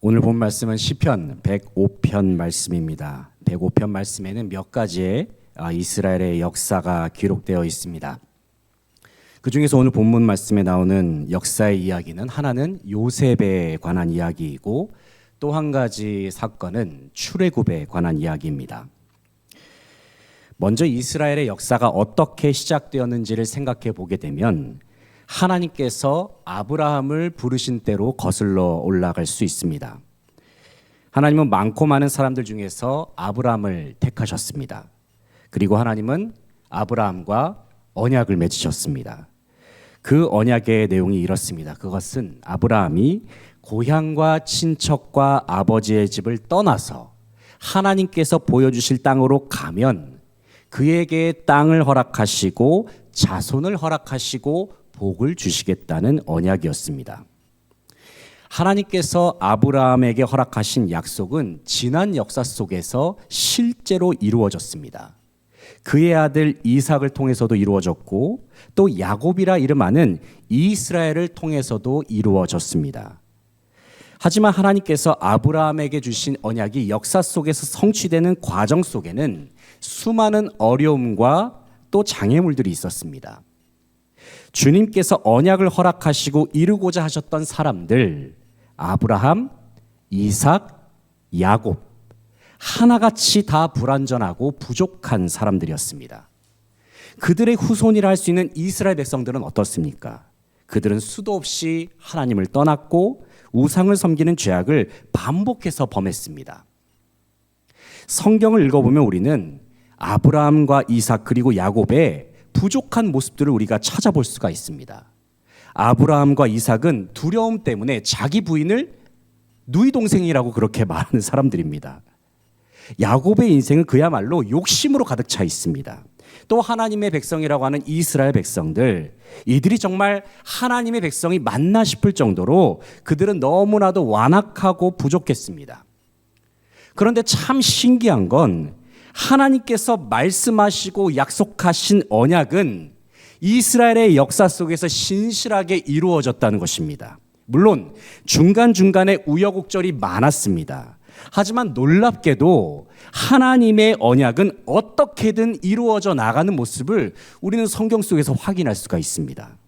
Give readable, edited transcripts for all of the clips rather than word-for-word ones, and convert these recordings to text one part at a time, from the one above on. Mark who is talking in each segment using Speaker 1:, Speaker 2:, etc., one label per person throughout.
Speaker 1: 오늘 본 말씀은 시편 105편 말씀입니다. 105편 말씀에는 몇 가지의 이스라엘의 역사가 기록되어 있습니다. 그 중에서 오늘 본문 말씀에 나오는 역사의 이야기는 하나는 요셉에 관한 이야기이고 또 한 가지 사건은 출애굽에 관한 이야기입니다. 먼저 이스라엘의 역사가 어떻게 시작되었는지를 생각해 보게 되면 하나님께서 아브라함을 부르신 대로 거슬러 올라갈 수 있습니다. 하나님은 많고 많은 사람들 중에서 아브라함을 택하셨습니다. 그리고 하나님은 아브라함과 언약을 맺으셨습니다. 그 언약의 내용이 이렇습니다. 그것은 아브라함이 고향과 친척과 아버지의 집을 떠나서 하나님께서 보여주실 땅으로 가면 그에게 땅을 허락하시고 자손을 허락하시고 복을 주시겠다는 언약이었습니다. 하나님께서 아브라함에게 허락하신 약속은 지난 역사 속에서 실제로 이루어졌습니다. 그의 아들 이삭을 통해서도 이루어졌고 또 야곱이라 이름하는 이스라엘을 통해서도 이루어졌습니다. 하지만 하나님께서 아브라함에게 주신 언약이 역사 속에서 성취되는 과정 속에는 수많은 어려움과 또 장애물들이 있었습니다. 주님께서 언약을 허락하시고 이루고자 하셨던 사람들, 아브라함, 이삭, 야곱, 하나같이 다 불완전하고 부족한 사람들이었습니다. 그들의 후손이라 할 수 있는 이스라엘 백성들은 어떻습니까? 그들은 수도 없이 하나님을 떠났고 우상을 섬기는 죄악을 반복해서 범했습니다. 성경을 읽어보면 우리는 아브라함과 이삭 그리고 야곱의 부족한 모습들을 우리가 찾아볼 수가 있습니다. 아브라함과 이삭은 두려움 때문에 자기 부인을 누이 동생이라고 그렇게 말하는 사람들입니다. 야곱의 인생은 그야말로 욕심으로 가득 차 있습니다. 또 하나님의 백성이라고 하는 이스라엘 백성들, 이들이 정말 하나님의 백성이 맞나 싶을 정도로 그들은 너무나도 완악하고 부족했습니다. 그런데 참 신기한 건 하나님께서 말씀하시고 약속하신 언약은 이스라엘의 역사 속에서 신실하게 이루어졌다는 것입니다. 물론 중간중간에 우여곡절이 많았습니다. 하지만 놀랍게도 하나님의 언약은 어떻게든 이루어져 나가는 모습을 우리는 성경 속에서 확인할 수가 있습니다.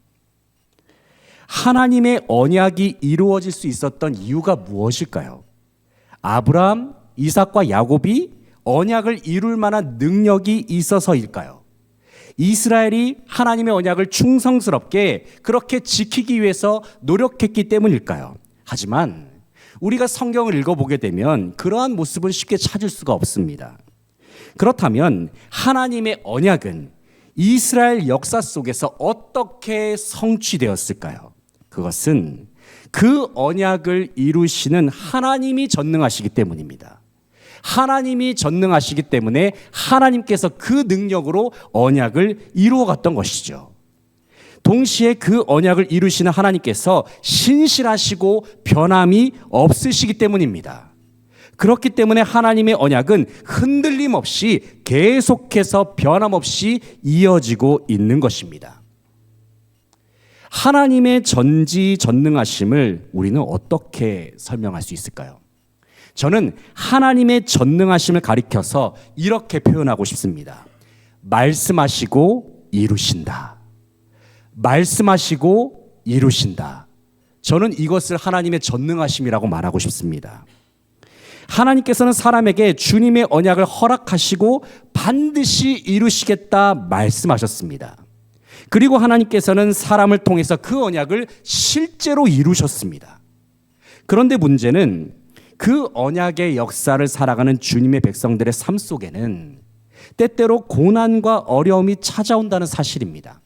Speaker 1: 하나님의 언약이 이루어질 수 있었던 이유가 무엇일까요? 아브라함, 이삭과 야곱이 언약을 이룰 만한 능력이 있어서일까요? 이스라엘이 하나님의 언약을 충성스럽게 그렇게 지키기 위해서 노력했기 때문일까요? 하지만 우리가 성경을 읽어보게 되면 그러한 모습을 쉽게 찾을 수가 없습니다. 그렇다면 하나님의 언약은 이스라엘 역사 속에서 어떻게 성취되었을까요? 그것은 그 언약을 이루시는 하나님이 전능하시기 때문입니다. 하나님이 전능하시기 때문에 하나님께서 그 능력으로 언약을 이루어갔던 것이죠. 동시에 그 언약을 이루시는 하나님께서 신실하시고 변함이 없으시기 때문입니다. 그렇기 때문에 하나님의 언약은 흔들림 없이 계속해서 변함없이 이어지고 있는 것입니다. 하나님의 전지전능하심을 우리는 어떻게 설명할 수 있을까요? 저는 하나님의 전능하심을 가리켜서 이렇게 표현하고 싶습니다. 말씀하시고 이루신다. 말씀하시고 이루신다. 저는 이것을 하나님의 전능하심이라고 말하고 싶습니다. 하나님께서는 사람에게 주님의 언약을 허락하시고 반드시 이루시겠다 말씀하셨습니다. 그리고 하나님께서는 사람을 통해서 그 언약을 실제로 이루셨습니다. 그런데 문제는 그 언약의 역사를 살아가는 주님의 백성들의 삶 속에는 때때로 고난과 어려움이 찾아온다는 사실입니다.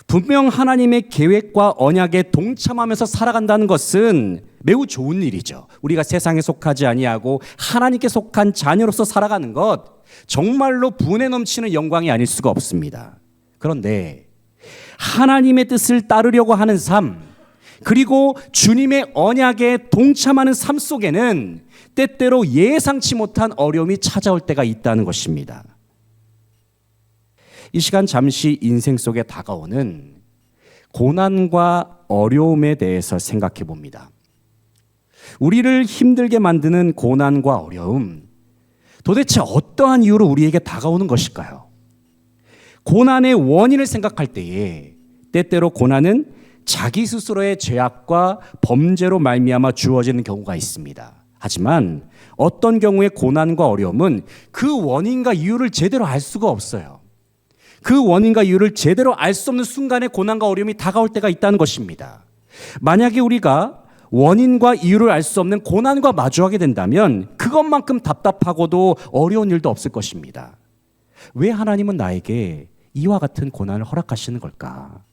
Speaker 1: 분명 하나님의 계획과 언약에 동참하면서 살아간다는 것은 매우 좋은 일이죠. 우리가 세상에 속하지 아니하고 하나님께 속한 자녀로서 살아가는 것, 정말로 분에 넘치는 영광이 아닐 수가 없습니다. 그런데 하나님의 뜻을 따르려고 하는 삶, 그리고 주님의 언약에 동참하는 삶 속에는 때때로 예상치 못한 어려움이 찾아올 때가 있다는 것입니다. 이 시간 잠시 인생 속에 다가오는 고난과 어려움에 대해서 생각해 봅니다. 우리를 힘들게 만드는 고난과 어려움, 도대체 어떠한 이유로 우리에게 다가오는 것일까요? 고난의 원인을 생각할 때에 때때로 고난은 자기 스스로의 죄악과 범죄로 말미암아 주어지는 경우가 있습니다. 하지만 어떤 경우에 고난과 어려움은 그 원인과 이유를 제대로 알 수가 없어요. 그 원인과 이유를 제대로 알 수 없는 순간에 고난과 어려움이 다가올 때가 있다는 것입니다. 만약에 우리가 원인과 이유를 알 수 없는 고난과 마주하게 된다면 그것만큼 답답하고도 어려운 일도 없을 것입니다. 왜 하나님은 나에게 이와 같은 고난을 허락하시는 걸까?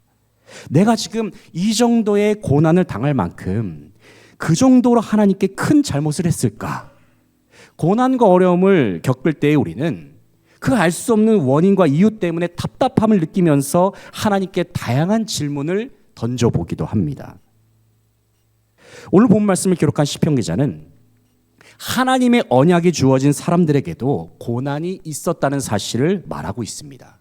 Speaker 1: 내가 지금 이 정도의 고난을 당할 만큼 그 정도로 하나님께 큰 잘못을 했을까? 고난과 어려움을 겪을 때에 우리는 그 알 수 없는 원인과 이유 때문에 답답함을 느끼면서 하나님께 다양한 질문을 던져보기도 합니다. 오늘 본 말씀을 기록한 시편 기자는 하나님의 언약이 주어진 사람들에게도 고난이 있었다는 사실을 말하고 있습니다.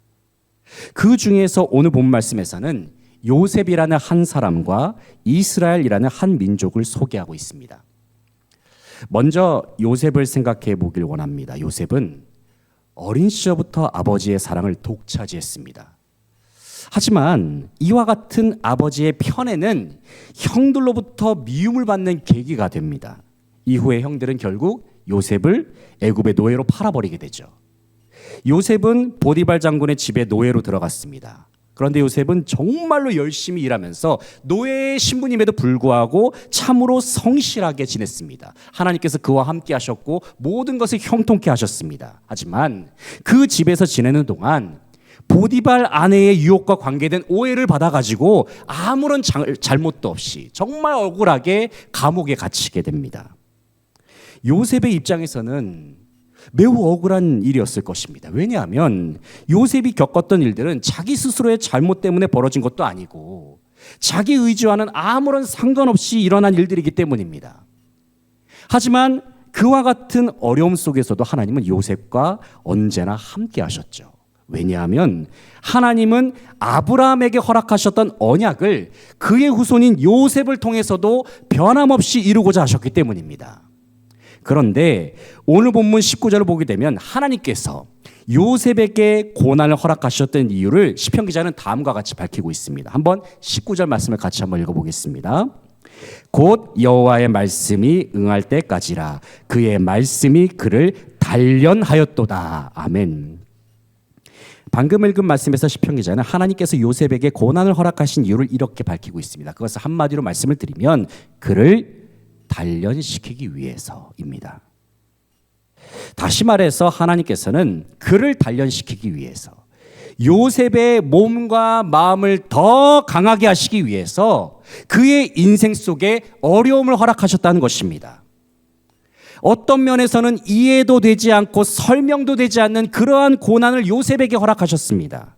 Speaker 1: 그 중에서 오늘 본 말씀에서는 요셉이라는 한 사람과 이스라엘이라는 한 민족을 소개하고 있습니다. 먼저 요셉을 생각해 보길 원합니다. 요셉은 어린 시절부터 아버지의 사랑을 독차지했습니다. 하지만 이와 같은 아버지의 편애는 형들로부터 미움을 받는 계기가 됩니다. 이후에 형들은 결국 요셉을 애굽의 노예로 팔아버리게 되죠. 요셉은 보디발 장군의 집에 노예로 들어갔습니다. 그런데 요셉은 정말로 열심히 일하면서 노예의 신분임에도 불구하고 참으로 성실하게 지냈습니다. 하나님께서 그와 함께 하셨고 모든 것을 형통케 하셨습니다. 하지만 그 집에서 지내는 동안 보디발 아내의 유혹과 관계된 오해를 받아가지고 아무런 잘못도 없이 정말 억울하게 감옥에 갇히게 됩니다. 요셉의 입장에서는 매우 억울한 일이었을 것입니다. 왜냐하면 요셉이 겪었던 일들은 자기 스스로의 잘못 때문에 벌어진 것도 아니고 자기 의지와는 아무런 상관없이 일어난 일들이기 때문입니다. 하지만 그와 같은 어려움 속에서도 하나님은 요셉과 언제나 함께 하셨죠. 왜냐하면 하나님은 아브라함에게 허락하셨던 언약을 그의 후손인 요셉을 통해서도 변함없이 이루고자 하셨기 때문입니다. 그런데 오늘 본문 19절을 보게 되면 하나님께서 요셉에게 고난을 허락하셨던 이유를 시편 기자는 다음과 같이 밝히고 있습니다. 한번 19절 말씀을 같이 한번 읽어보겠습니다. 곧 여호와의 말씀이 응할 때까지라 그의 말씀이 그를 단련하였도다. 아멘. 방금 읽은 말씀에서 시편 기자는 하나님께서 요셉에게 고난을 허락하신 이유를 이렇게 밝히고 있습니다. 그것을 한마디로 말씀을 드리면 그를 단련시키기 위해서입니다. 다시 말해서 하나님께서는 그를 단련시키기 위해서 요셉의 몸과 마음을 더 강하게 하시기 위해서 그의 인생 속에 어려움을 허락하셨다는 것입니다. 어떤 면에서는 이해도 되지 않고 설명도 되지 않는 그러한 고난을 요셉에게 허락하셨습니다.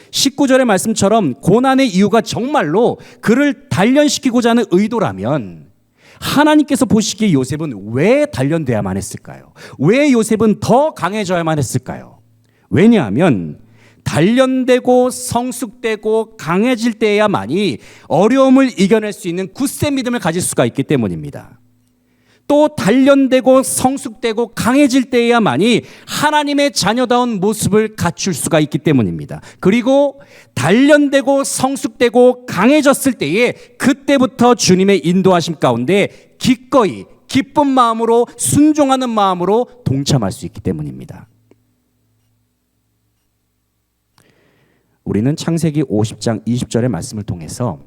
Speaker 1: 19절의 말씀처럼 고난의 이유가 정말로 그를 단련시키고자 하는 의도라면 하나님께서 보시기에 요셉은 왜 단련돼야만 했을까요? 왜 요셉은 더 강해져야만 했을까요? 왜냐하면 단련되고 성숙되고 강해질 때야만이 어려움을 이겨낼 수 있는 굳센 믿음을 가질 수가 있기 때문입니다. 또 단련되고 성숙되고 강해질 때야만이 하나님의 자녀다운 모습을 갖출 수가 있기 때문입니다. 그리고 단련되고 성숙되고 강해졌을 때에 그때부터 주님의 인도하심 가운데 기꺼이 기쁜 마음으로 순종하는 마음으로 동참할 수 있기 때문입니다. 우리는 창세기 50장 20절의 말씀을 통해서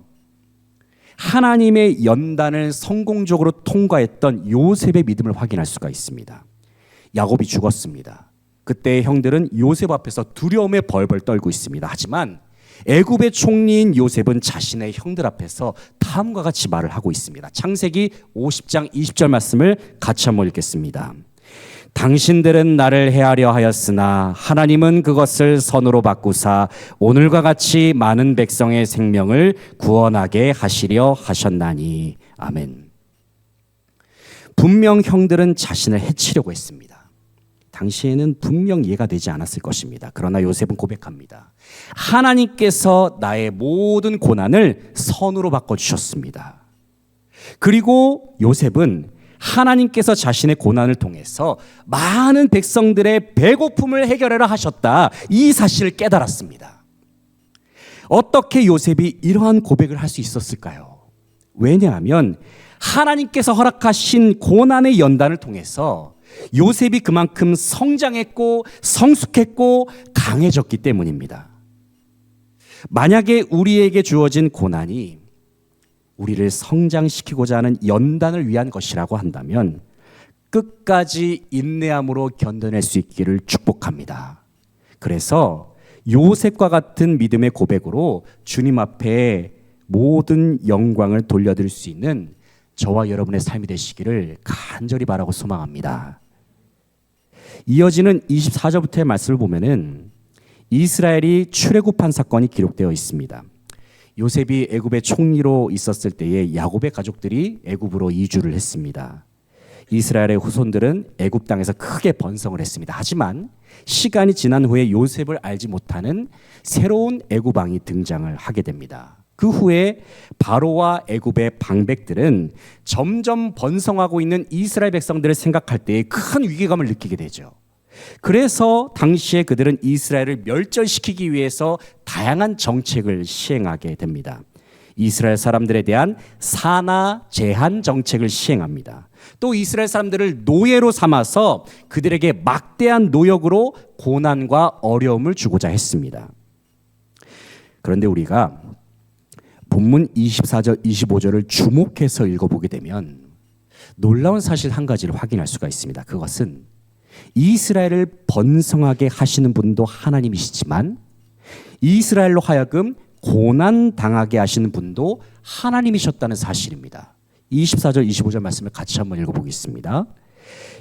Speaker 1: 하나님의 연단을 성공적으로 통과했던 요셉의 믿음을 확인할 수가 있습니다. 야곱이 죽었습니다. 그때 형들은 요셉 앞에서 두려움에 벌벌 떨고 있습니다. 하지만 애굽의 총리인 요셉은 자신의 형들 앞에서 다음과 같이 말을 하고 있습니다. 창세기 50장 20절 말씀을 같이 한번 읽겠습니다. 당신들은 나를 해하려 하였으나 하나님은 그것을 선으로 바꾸사 오늘과 같이 많은 백성의 생명을 구원하게 하시려 하셨나니. 아멘. 분명 형들은 자신을 해치려고 했습니다. 당시에는 분명 이해가 되지 않았을 것입니다. 그러나 요셉은 고백합니다. 하나님께서 나의 모든 고난을 선으로 바꿔주셨습니다. 그리고 요셉은 하나님께서 자신의 고난을 통해서 많은 백성들의 배고픔을 해결하려 하셨다, 이 사실을 깨달았습니다. 어떻게 요셉이 이러한 고백을 할 수 있었을까요? 왜냐하면 하나님께서 허락하신 고난의 연단을 통해서 요셉이 그만큼 성장했고 성숙했고 강해졌기 때문입니다. 만약에 우리에게 주어진 고난이 우리를 성장시키고자 하는 연단을 위한 것이라고 한다면 끝까지 인내함으로 견뎌낼 수 있기를 축복합니다. 그래서 요셉과 같은 믿음의 고백으로 주님 앞에 모든 영광을 돌려드릴 수 있는 저와 여러분의 삶이 되시기를 간절히 바라고 소망합니다. 이어지는 24절부터의 말씀을 보면은 이스라엘이 출애굽한 사건이 기록되어 있습니다. 요셉이 애굽의 총리로 있었을 때에 야곱의 가족들이 애굽으로 이주를 했습니다. 이스라엘의 후손들은 애굽 땅에서 크게 번성을 했습니다. 하지만 시간이 지난 후에 요셉을 알지 못하는 새로운 애굽 왕이 등장을 하게 됩니다. 그 후에 바로와 애굽의 방백들은 점점 번성하고 있는 이스라엘 백성들을 생각할 때에 큰 위기감을 느끼게 되죠. 그래서 당시에 그들은 이스라엘을 멸절시키기 위해서 다양한 정책을 시행하게 됩니다. 이스라엘 사람들에 대한 산하 제한 정책을 시행합니다. 또 이스라엘 사람들을 노예로 삼아서 그들에게 막대한 노역으로 고난과 어려움을 주고자 했습니다. 그런데 우리가 본문 24절, 25절을 주목해서 읽어보게 되면 놀라운 사실 한 가지를 확인할 수가 있습니다. 그것은 이스라엘을 번성하게 하시는 분도 하나님이시지만 이스라엘로 하여금 고난 당하게 하시는 분도 하나님이셨다는 사실입니다. 24절 25절 말씀을 같이 한번 읽어보겠습니다.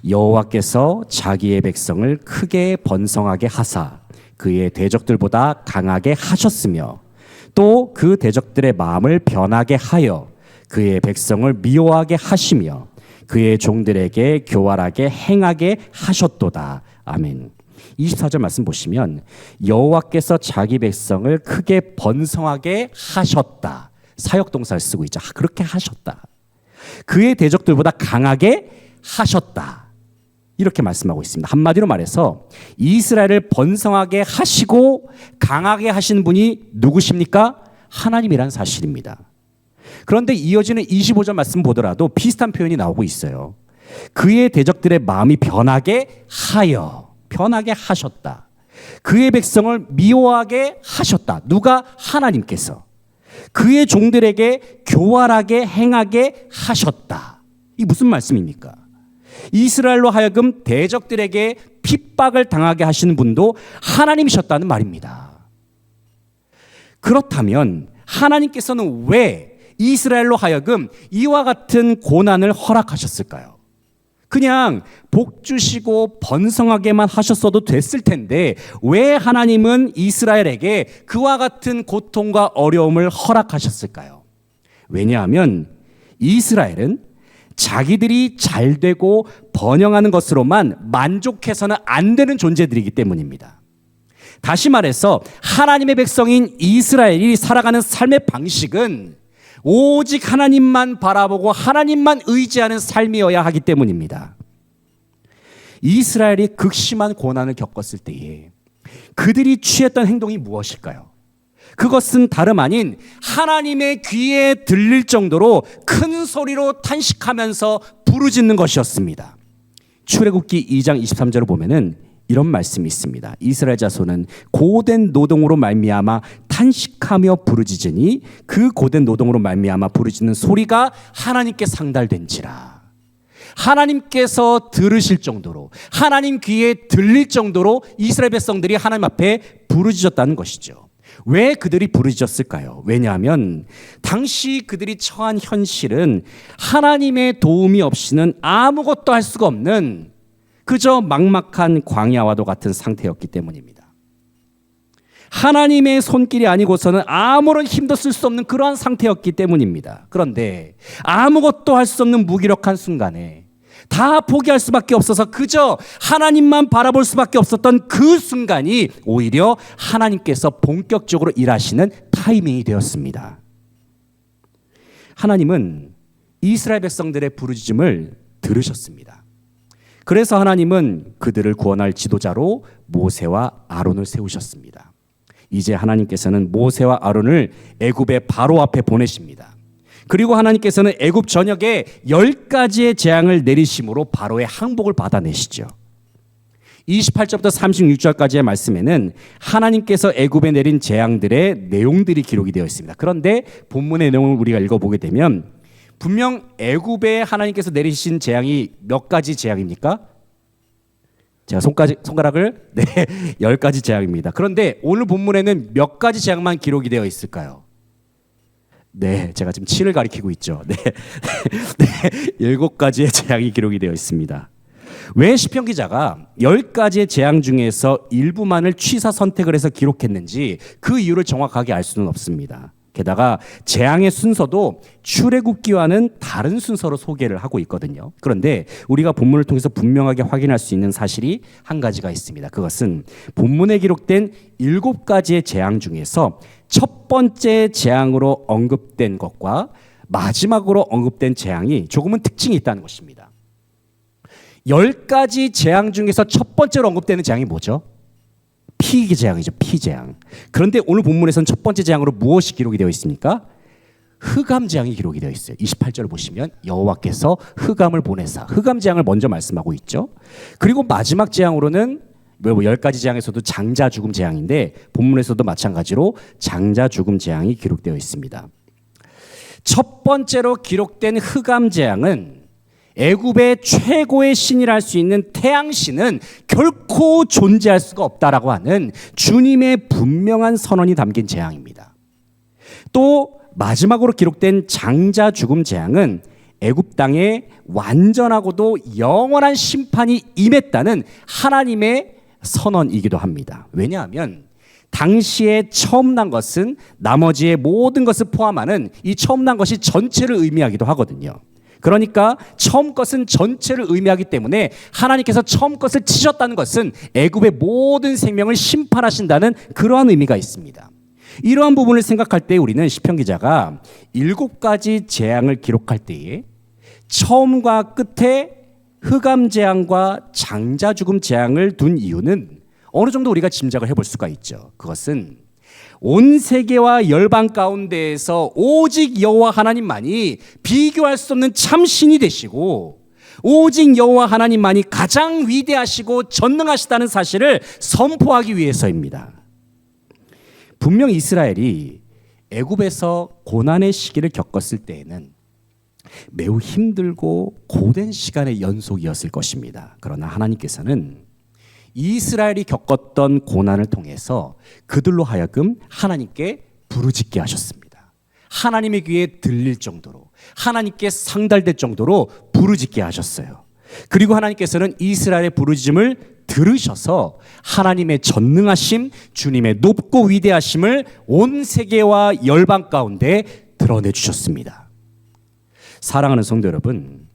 Speaker 1: 여호와께서 자기의 백성을 크게 번성하게 하사 그의 대적들보다 강하게 하셨으며 또 그 대적들의 마음을 변하게 하여 그의 백성을 미워하게 하시며 그의 종들에게 교활하게 행하게 하셨도다. 아멘. 24절 말씀 보시면 여호와께서 자기 백성을 크게 번성하게 하셨다. 사역동사를 쓰고 있죠. 그렇게 하셨다. 그의 대적들보다 강하게 하셨다. 이렇게 말씀하고 있습니다. 한마디로 말해서 이스라엘을 번성하게 하시고 강하게 하시는 분이 누구십니까? 하나님이란 사실입니다. 그런데 이어지는 25절 말씀 보더라도 비슷한 표현이 나오고 있어요. 그의 대적들의 마음이 변하게 하여, 변하게 하셨다. 그의 백성을 미워하게 하셨다. 누가? 하나님께서. 그의 종들에게 교활하게 행하게 하셨다. 이 무슨 말씀입니까? 이스라엘로 하여금 대적들에게 핍박을 당하게 하시는 분도 하나님이셨다는 말입니다. 그렇다면 하나님께서는 왜 이스라엘로 하여금 이와 같은 고난을 허락하셨을까요? 그냥 복 주시고 번성하게만 하셨어도 됐을 텐데 왜 하나님은 이스라엘에게 그와 같은 고통과 어려움을 허락하셨을까요? 왜냐하면 이스라엘은 자기들이 잘 되고 번영하는 것으로만 만족해서는 안 되는 존재들이기 때문입니다. 다시 말해서 하나님의 백성인 이스라엘이 살아가는 삶의 방식은 오직 하나님만 바라보고 하나님만 의지하는 삶이어야 하기 때문입니다. 이스라엘이 극심한 고난을 겪었을 때에 그들이 취했던 행동이 무엇일까요? 그것은 다름 아닌 하나님의 귀에 들릴 정도로 큰 소리로 탄식하면서 부르짖는 것이었습니다. 출애굽기 2장 23절을 보면은 이런 말씀이 있습니다. 이스라엘 자손은 고된 노동으로 말미암아 탄식하며 부르짖으니 그 고된 노동으로 말미암아 부르짖는 소리가 하나님께 상달된지라. 하나님께서 들으실 정도로, 하나님 귀에 들릴 정도로 이스라엘 백성들이 하나님 앞에 부르짖었다는 것이죠. 왜 그들이 부르짖었을까요? 왜냐하면 당시 그들이 처한 현실은 하나님의 도움이 없이는 아무것도 할 수가 없는 그저 막막한 광야와도 같은 상태였기 때문입니다. 하나님의 손길이 아니고서는 아무런 힘도 쓸 수 없는 그러한 상태였기 때문입니다. 그런데 아무것도 할 수 없는 무기력한 순간에 다 포기할 수밖에 없어서 그저 하나님만 바라볼 수밖에 없었던 그 순간이 오히려 하나님께서 본격적으로 일하시는 타이밍이 되었습니다. 하나님은 이스라엘 백성들의 부르짖음을 들으셨습니다. 그래서 하나님은 그들을 구원할 지도자로 모세와 아론을 세우셨습니다. 이제 하나님께서는 모세와 아론을 애굽의 바로 앞에 보내십니다. 그리고 하나님께서는 애굽 전역에 10가지의 재앙을 내리심으로 바로의 항복을 받아내시죠. 28절부터 36절까지의 말씀에는 하나님께서 애굽에 내린 재앙들의 내용들이 기록이 되어 있습니다. 그런데 본문의 내용을 우리가 읽어보게 되면 분명 애굽에 하나님께서 내리신 재앙이 몇 가지 재앙입니까? 제가 손가락을 10가지 재앙입니다. 그런데 오늘 본문에는 몇 가지 재앙만 기록이 되어 있을까요? 제가 지금 7을 가리키고 있죠. 7가지의 재앙이 기록이 되어 있습니다. 왜 시편 기자가 10가지의 재앙 중에서 일부만을 취사 선택을 해서 기록했는지 그 이유를 정확하게 알 수는 없습니다. 게다가 재앙의 순서도 출애굽기와는 다른 순서로 소개를 하고 있거든요. 그런데 우리가 본문을 통해서 분명하게 확인할 수 있는 사실이 한 가지가 있습니다. 그것은 본문에 기록된 7가지의 재앙 중에서 첫 번째 재앙으로 언급된 것과 마지막으로 언급된 재앙이 조금은 특징이 있다는 것입니다. 10가지 재앙 중에서 첫 번째로 언급되는 재앙이 뭐죠? 피재앙이죠. 피재앙. 그런데 오늘 본문에서는 첫 번째 재앙으로 무엇이 기록이 되어 있습니까? 흑암재앙이 기록이 되어 있어요. 28절을 보시면 여호와께서 흑암을 보내사 흑암재앙을 먼저 말씀하고 있죠. 그리고 마지막 재앙으로는 10가지 재앙에서도 장자 죽음 재앙인데 본문에서도 마찬가지로 장자 죽음 재앙이 기록되어 있습니다. 첫 번째로 기록된 흑암재앙은 애굽의 최고의 신이라 할 수 있는 태양신은 결코 존재할 수가 없다라고 하는 주님의 분명한 선언이 담긴 재앙입니다. 또 마지막으로 기록된 장자 죽음 재앙은 애굽 땅에 완전하고도 영원한 심판이 임했다는 하나님의 선언이기도 합니다. 왜냐하면 당시에 처음 난 것은 나머지의 모든 것을 포함하는 이 처음 난 것이 전체를 의미하기도 하거든요. 그러니까 처음 것은 전체를 의미하기 때문에 하나님께서 처음 것을 치셨다는 것은 애굽의 모든 생명을 심판하신다는 그러한 의미가 있습니다. 이러한 부분을 생각할 때 우리는 시편 기자가 7가지 재앙을 기록할 때에 처음과 끝에 흑암 재앙과 장자 죽음 재앙을 둔 이유는 어느 정도 우리가 짐작을 해볼 수가 있죠. 그것은 온 세계와 열방 가운데에서 오직 여호와 하나님만이 비교할 수 없는 참신이 되시고 오직 여호와 하나님만이 가장 위대하시고 전능하시다는 사실을 선포하기 위해서입니다. 분명 이스라엘이 애굽에서 고난의 시기를 겪었을 때에는 매우 힘들고 고된 시간의 연속이었을 것입니다. 그러나 하나님께서는 이스라엘이 겪었던 고난을 통해서 그들로 하여금 하나님께 부르짖게 하셨습니다. 하나님의 귀에 들릴 정도로 하나님께 상달될 정도로 부르짖게 하셨어요. 그리고 하나님께서는 이스라엘의 부르짖음을 들으셔서 하나님의 전능하심, 주님의 높고 위대하심을 온 세계와 열방 가운데 드러내 주셨습니다. 사랑하는 성도 여러분,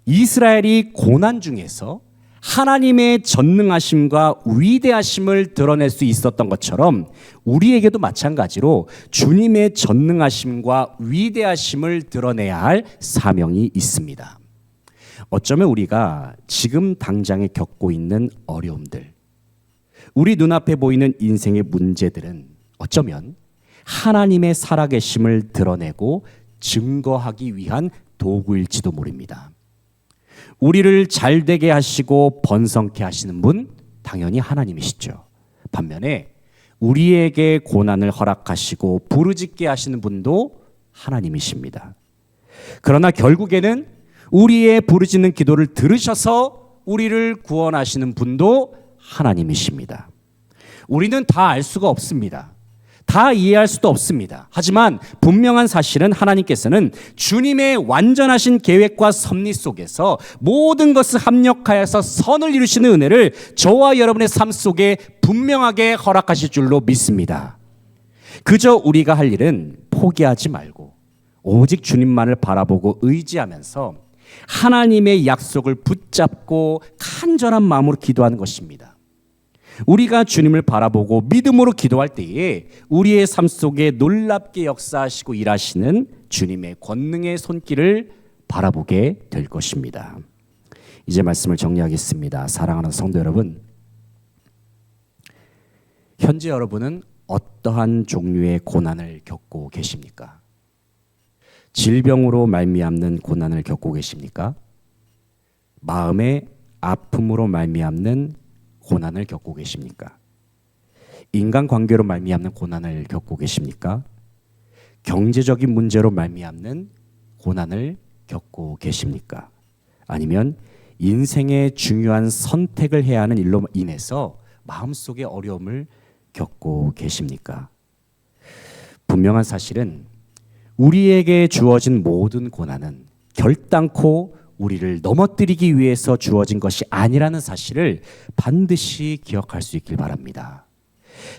Speaker 1: 이스라엘이 고난 중에서 하나님의 전능하심과 위대하심을 드러낼 수 있었던 것처럼 우리에게도 마찬가지로 주님의 전능하심과 위대하심을 드러내야 할 사명이 있습니다. 어쩌면 우리가 지금 당장에 겪고 있는 어려움들, 우리 눈앞에 보이는 인생의 문제들은 어쩌면 하나님의 살아계심을 드러내고 증거하기 위한 도구일지도 모릅니다. 우리를 잘되게 하시고 번성케 하시는 분 당연히 하나님이시죠. 반면에 우리에게 고난을 허락하시고 부르짖게 하시는 분도 하나님이십니다. 그러나 결국에는 우리의 부르짖는 기도를 들으셔서 우리를 구원하시는 분도 하나님이십니다. 우리는 다 알 수가 없습니다. 다 이해할 수도 없습니다. 하지만 분명한 사실은 하나님께서는 주님의 완전하신 계획과 섭리 속에서 모든 것을 합력하여서 선을 이루시는 은혜를 저와 여러분의 삶 속에 분명하게 허락하실 줄로 믿습니다. 그저 우리가 할 일은 포기하지 말고 오직 주님만을 바라보고 의지하면서 하나님의 약속을 붙잡고 간절한 마음으로 기도하는 것입니다. 우리가 주님을 바라보고 믿음으로 기도할 때에 우리의 삶 속에 놀랍게 역사하시고 일하시는 주님의 권능의 손길을 바라보게 될 것입니다. 이제 말씀을 정리하겠습니다. 사랑하는 성도 여러분, 현재 여러분은 어떠한 종류의 고난을 겪고 계십니까? 질병으로 말미암는 고난을 겪고 계십니까? 마음의 아픔으로 말미암는 고난을 겪고 계십니까? 인간관계로 말미암는 고난을 겪고 계십니까? 경제적인 문제로 말미암는 고난을 겪고 계십니까? 아니면 인생의 중요한 선택을 해야 하는 일로 인해서 마음속의 어려움을 겪고 계십니까? 분명한 사실은 우리에게 주어진 모든 고난은 결단코 우리를 넘어뜨리기 위해서 주어진 것이 아니라는 사실을 반드시 기억할 수 있길 바랍니다.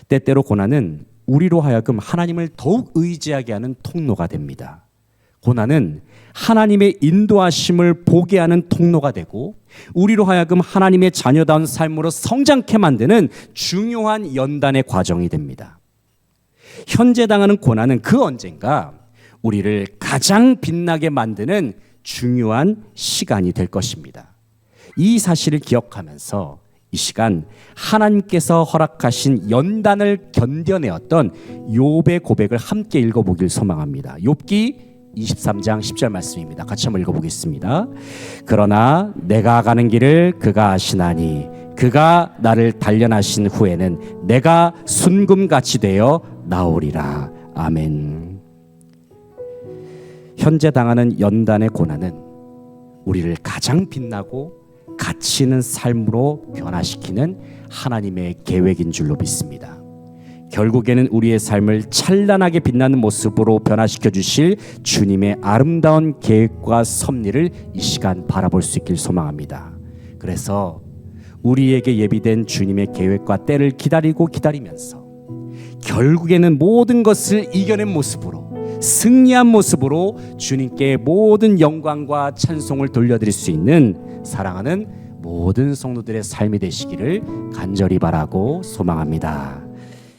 Speaker 1: 때때로 고난은 우리로 하여금 하나님을 더욱 의지하게 하는 통로가 됩니다. 고난은 하나님의 인도하심을 보게 하는 통로가 되고 우리로 하여금 하나님의 자녀다운 삶으로 성장케 만드는 중요한 연단의 과정이 됩니다. 현재 당하는 고난은 그 언젠가 우리를 가장 빛나게 만드는 중요한 시간이 될 것입니다. 이 사실을 기억하면서 이 시간 하나님께서 허락하신 연단을 견뎌내었던 욥의 고백을 함께 읽어보길 소망합니다. 욥기 23장 10절 말씀입니다. 같이 한번 읽어보겠습니다. 그러나 내가 가는 길을 그가 아시나니 그가 나를 단련하신 후에는 내가 순금같이 되어 나오리라. 아멘. 현재 당하는 연단의 고난은 우리를 가장 빛나고 가치 있는 삶으로 변화시키는 하나님의 계획인 줄로 믿습니다. 결국에는 우리의 삶을 찬란하게 빛나는 모습으로 변화시켜 주실 주님의 아름다운 계획과 섭리를 이 시간 바라볼 수 있길 소망합니다. 그래서 우리에게 예비된 주님의 계획과 때를 기다리면서 결국에는 모든 것을 이겨낸 모습으로 승리한 모습으로 주님께 모든 영광과 찬송을 돌려드릴 수 있는 사랑하는 모든 성도들의 삶이 되시기를 간절히 바라고 소망합니다.